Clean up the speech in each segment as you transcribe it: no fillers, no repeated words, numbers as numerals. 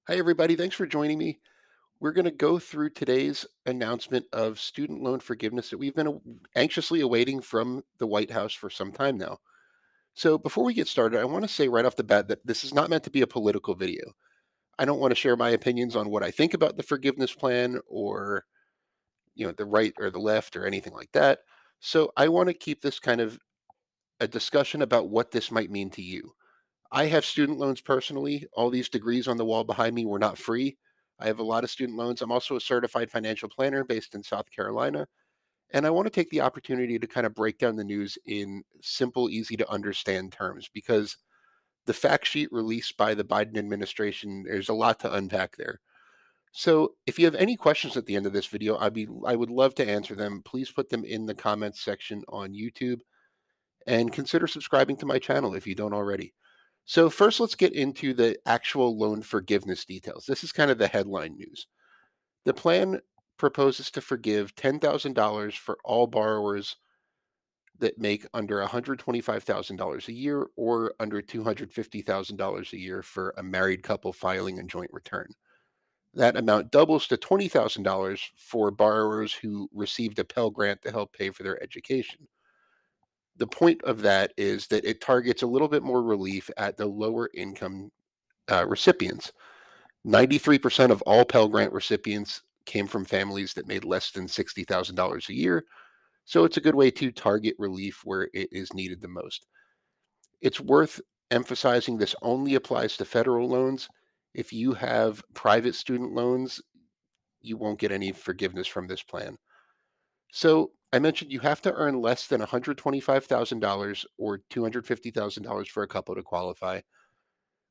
Hi, everybody. Thanks for joining me. We're going to go through today's announcement of student loan forgiveness that we've been anxiously awaiting from the White House for some time now. So, before we get started, I want to say right off the bat that this is not meant to be a political video. I don't want to share my opinions on what I think about the forgiveness plan or, the right or the left or anything like that. So, I want to keep this kind of a discussion about what this might mean to you. I have student loans personally. All these degrees on the wall behind me were not free. I have a lot of student loans. I'm also a certified financial planner based in South Carolina. And I want to take the opportunity to kind of break down the news in simple, easy to understand terms because the fact sheet released by the Biden administration, there's a lot to unpack there. So if you have any questions at the end of this video, I would love to answer them. Please put them in the comments section on YouTube and consider subscribing to my channel if you don't already. So first, let's get into the actual loan forgiveness details. This is kind of the headline news. The plan proposes to forgive $10,000 for all borrowers that make under $125,000 a year or under $250,000 a year for a married couple filing a joint return. That amount doubles to $20,000 for borrowers who received a Pell Grant to help pay for their education. The point of that is that it targets a little bit more relief at the lower income recipients. 93% of all Pell Grant recipients came from families that made less than $60,000 a year. So it's a good way to target relief where it is needed the most. It's worth emphasizing this only applies to federal loans. If you have private student loans, you won't get any forgiveness from this plan. So I mentioned you have to earn less than $125,000 or $250,000 for a couple to qualify.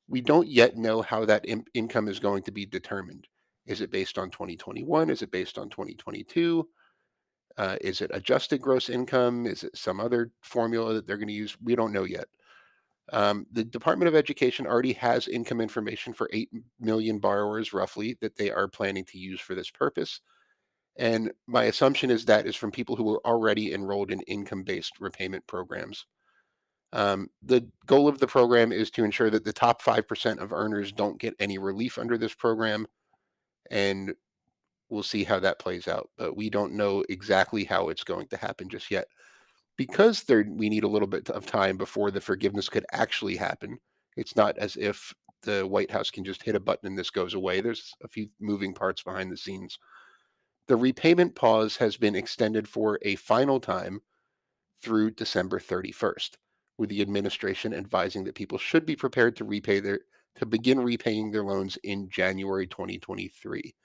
We don't yet know how that income is going to be determined. Is it based on 2021? Is it based on 2022? Is it adjusted gross income? Is it some other formula that they're going to use? We don't know yet. The Department of Education already has income information for 8 million borrowers, roughly, that they are planning to use for this purpose. And my assumption is that is from people who are already enrolled in income based repayment programs. The goal of the program is to ensure that the top 5% of earners don't get any relief under this program, and we'll see how that plays out. But we don't know exactly how it's going to happen just yet. Because we need a little bit of time before the forgiveness could actually happen. It's not as if the White House can just hit a button and this goes away. There's a few moving parts behind the scenes. The repayment pause has been extended for a final time through December 31st, with the administration advising that people should be prepared to begin repaying their loans in January 2023.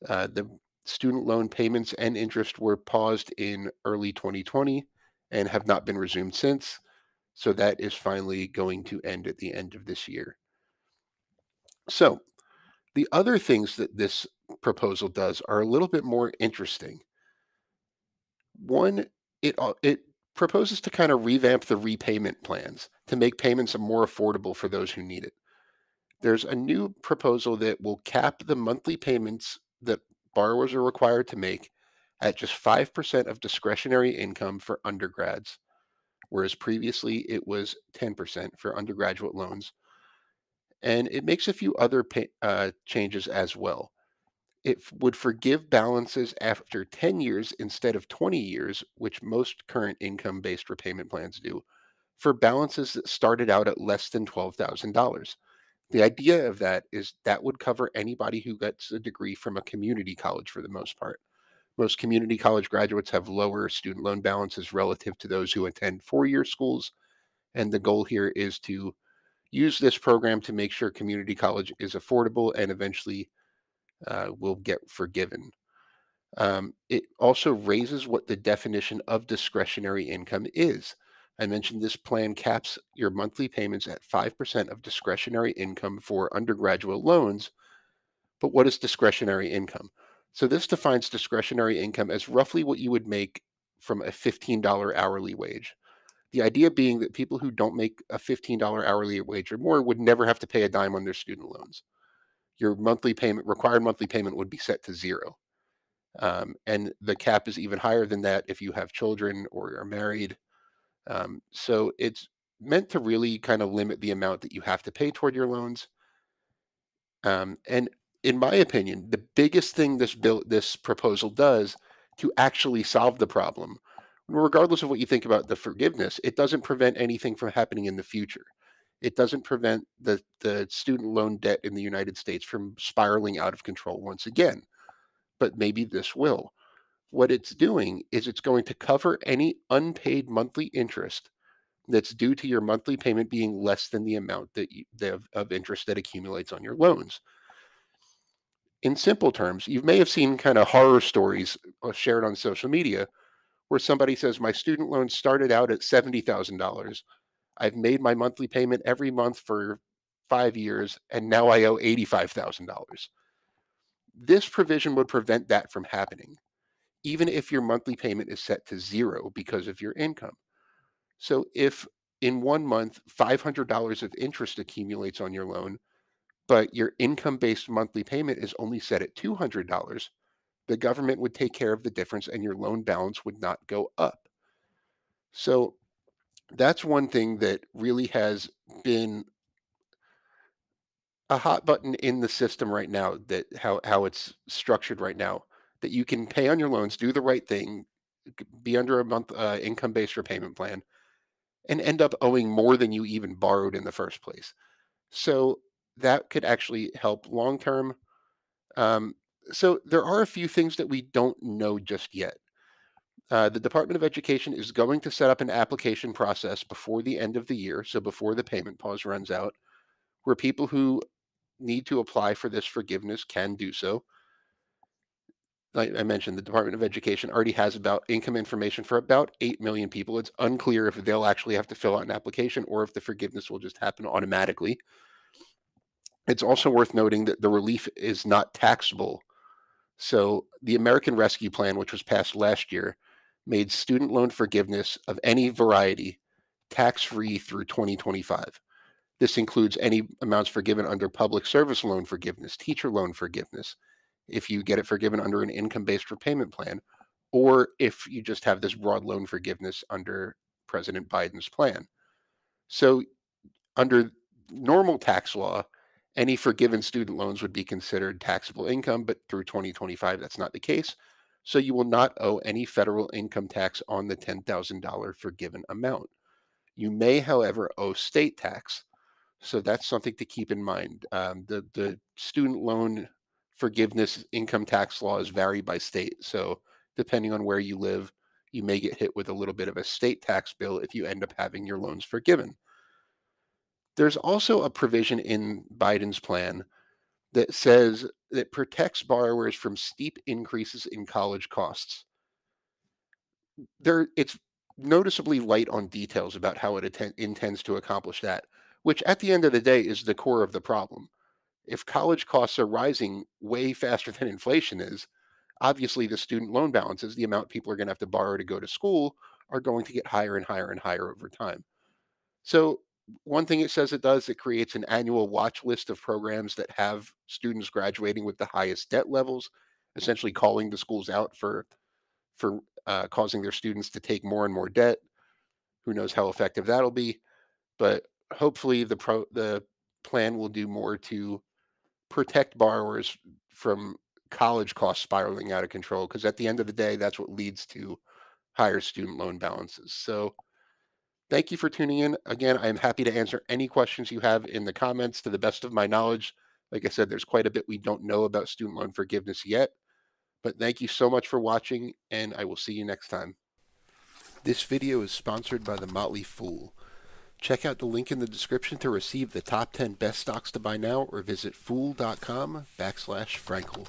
The student loan payments and interest were paused in early 2020 and have not been resumed since. So that is finally going to end at the end of this year. So the other things that this proposal does are a little bit more interesting. One, it proposes to kind of revamp the repayment plans to make payments more affordable for those who need it. There's a new proposal that will cap the monthly payments that borrowers are required to make at just 5% of discretionary income for undergrads, whereas previously it was 10% for undergraduate loans. And it makes a few other changes as well. It would forgive balances after 10 years instead of 20 years, which most current income based repayment plans do, for balances that started out at less than $12,000. The idea of that is that would cover anybody who gets a degree from a community college for the most part. Most community college graduates have lower student loan balances relative to those who attend four-year schools. And the goal here is to use this program to make sure community college is affordable and eventually will get forgiven. It also raises what the definition of discretionary income is. I mentioned this plan caps your monthly payments at 5% of discretionary income for undergraduate loans. But what is discretionary income? So this defines discretionary income as roughly what you would make from a $15 hourly wage. The idea being that people who don't make a $15 hourly wage or more would never have to pay a dime on their student loans. Your required monthly payment would be set to zero. And the cap is even higher than that if you have children or are married. So it's meant to really kind of limit the amount that you have to pay toward your loans. And in my opinion, the biggest thing this proposal does to actually solve the problem, regardless of what you think about the forgiveness, it doesn't prevent anything from happening in the future. It doesn't prevent the student loan debt in the United States from spiraling out of control once again. But maybe this will. What it's doing is it's going to cover any unpaid monthly interest that's due to your monthly payment being less than the amount of interest that accumulates on your loans. In simple terms, you may have seen kind of horror stories shared on social media where somebody says, my student loan started out at $70,000. I've made my monthly payment every month for 5 years, and now I owe $85,000. This provision would prevent that from happening, even if your monthly payment is set to zero because of your income. So if in 1 month, $500 of interest accumulates on your loan, but your income-based monthly payment is only set at $200, the government would take care of the difference and your loan balance would not go up. So that's one thing that really has been a hot button in the system right now, that how it's structured right now, that you can pay on your loans, do the right thing, be under a month income-based repayment plan, and end up owing more than you even borrowed in the first place. So that could actually help long term. Um, so there are a few things that we don't know just yet. The Department of Education is going to set up an application process before the end of the year, so before the payment pause runs out, where people who need to apply for this forgiveness can do so. Like I mentioned, the Department of Education already has about income information for about 8 million people. It's unclear if they'll actually have to fill out an application or if the forgiveness will just happen automatically. It's also worth noting that the relief is not taxable. So the American Rescue Plan, which was passed last year, made student loan forgiveness of any variety tax-free through 2025. This includes any amounts forgiven under public service loan forgiveness, teacher loan forgiveness, if you get it forgiven under an income-based repayment plan, or if you just have this broad loan forgiveness under President Biden's plan. So under normal tax law, any forgiven student loans would be considered taxable income, but through 2025, that's not the case. So you will not owe any federal income tax on the $10,000 forgiven amount. You may, however, owe state tax. So that's something to keep in mind. The student loan forgiveness income tax laws vary by state. So depending on where you live, you may get hit with a little bit of a state tax bill if you end up having your loans forgiven. There's also a provision in Biden's plan that says that protects borrowers from steep increases in college costs. It's noticeably light on details about how it intends to accomplish that, which at the end of the day is the core of the problem. If college costs are rising way faster than inflation is, obviously the student loan balances, the amount people are going to have to borrow to go to school, are going to get higher and higher and higher over time. So one thing it says it does, it creates an annual watch list of programs that have students graduating with the highest debt levels, essentially calling the schools out for causing their students to take more and more debt. Who knows how effective that'll be? But hopefully the plan will do more to protect borrowers from college costs spiraling out of control. Because at the end of the day, that's what leads to higher student loan balances. So thank you for tuning in. Again, I am happy to answer any questions you have in the comments to the best of my knowledge. Like I said, there's quite a bit we don't know about student loan forgiveness yet. But thank you so much for watching, and I will see you next time. This video is sponsored by The Motley Fool. Check out the link in the description to receive the top 10 best stocks to buy now, or visit fool.com/Frankel.